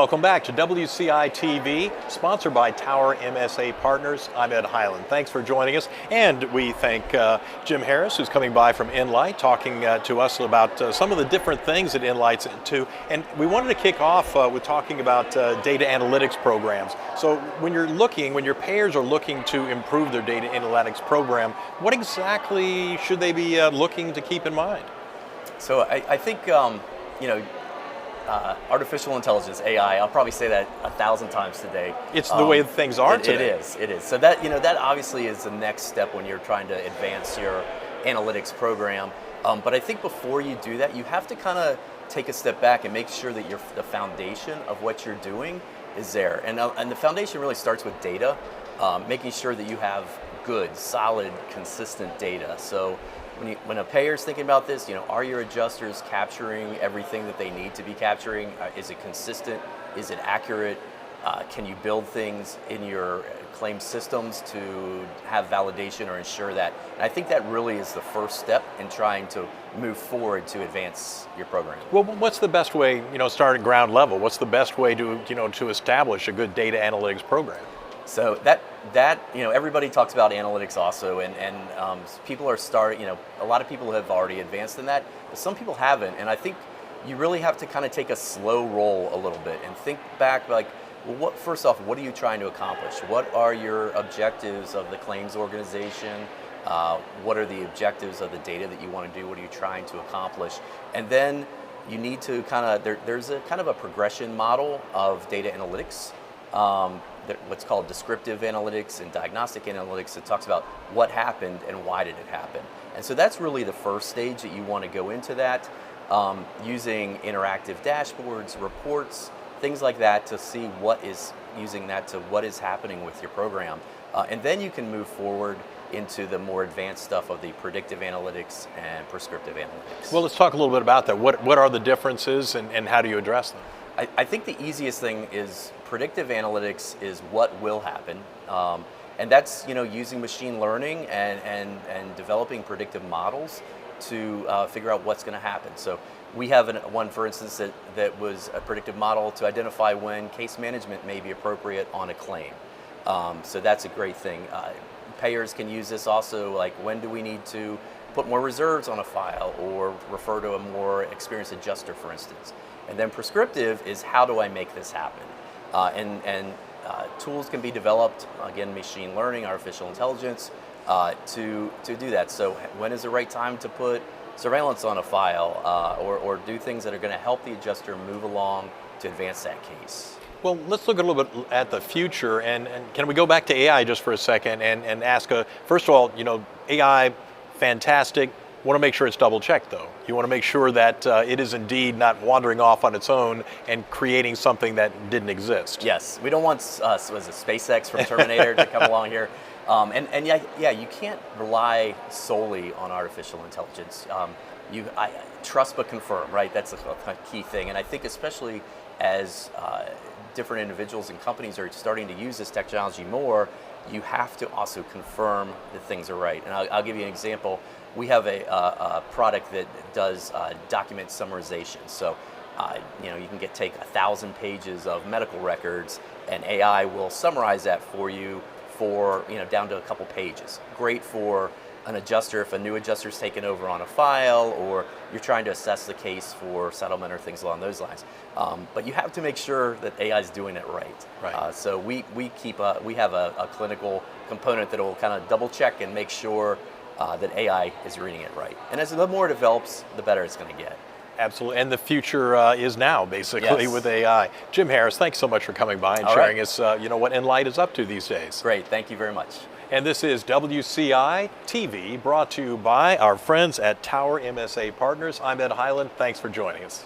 Welcome back to WCI-TV, sponsored by Tower MSA Partners. I'm Ed Highland. Thanks for joining us. And we thank Jim Harris, who's coming by from Enlyte, talking to us about some of the different things that Enlyte's into. And we wanted to kick off with talking about data analytics programs. So when your payers are looking to improve their data analytics program, what exactly should they be looking to keep in mind? So I think, artificial intelligence, AI, I'll probably say that 1,000 times today. It's the way things are today. It is. So that obviously is the next step when you're trying to advance your analytics program. But I think before you do that, you have to kind of take a step back and make sure that the foundation of what you're doing is there. And the foundation really starts with data, making sure that you have good, solid, consistent data. So when a payer's thinking about this, are your adjusters capturing everything that they need to be capturing? Is it consistent? Is it accurate? Can you build things in your claim systems to have validation or ensure that? And I think that really is the first step in trying to move forward to advance your program. Well, what's the best way, start at ground level? What's the best way to establish a good data analytics program? So that everybody talks about analytics also, and people are starting. A lot of people have already advanced in that, but some people haven't. And I think you really have to kind of take a slow roll a little bit and think back, like, well, first off, what are you trying to accomplish? What are your objectives of the claims organization? What are the objectives of the data that you want to do? What are you trying to accomplish? And then you need to there's a kind of a progression model of data analytics. What's called descriptive analytics and diagnostic analytics. It talks about what happened and why did it happen. And so that's really the first stage that you want to go into that, using interactive dashboards, reports, things like that to see what is happening with your program. And then you can move forward into the more advanced stuff of the predictive analytics and prescriptive analytics. Well, let's talk a little bit about that. What are the differences and how do you address them? I think the easiest thing is predictive analytics is what will happen, and that's using machine learning and developing predictive models to figure out what's going to happen. So we have one, for instance, that was a predictive model to identify when case management may be appropriate on a claim. So that's a great thing. Payers can use this also, like when do we need to put more reserves on a file or refer to a more experienced adjuster, for instance. And then prescriptive is how do I make this happen? And tools can be developed, again, machine learning, artificial intelligence, to do that. So when is the right time to put surveillance on a file or do things that are going to help the adjuster move along to advance that case? Well, let's look a little bit at the future, and can we go back to AI just for a second and ask, first of all, AI, fantastic. Want to make sure it's double checked though. You want to make sure that it is indeed not wandering off on its own and creating something that didn't exist. Yes, we don't want was it SpaceX from Terminator to come along here. And you can't rely solely on artificial intelligence. I trust but confirm, right? That's a key thing. And I think especially as different individuals and companies are starting to use this technology more, you have to also confirm that things are right. And I'll give you an example. We have a product that does document summarization. So, you can take 1,000 pages of medical records, and AI will summarize that for you for down to a couple pages. Great for an adjuster if a new adjuster's taken over on a file, or you're trying to assess the case for settlement or things along those lines. But you have to make sure that AI is doing it right. Right. So we have a clinical component that will kind of double check and make sure that AI is reading it right. And as the more it develops, the better it's going to get. Absolutely, and the future is now, basically, Yes. with AI. Jim Harris, thanks so much for coming by and sharing us, what Enlyte is up to these days. Great, thank you very much. And this is WCI-TV, brought to you by our friends at Tower MSA Partners. I'm Ed Highland. Thanks for joining us.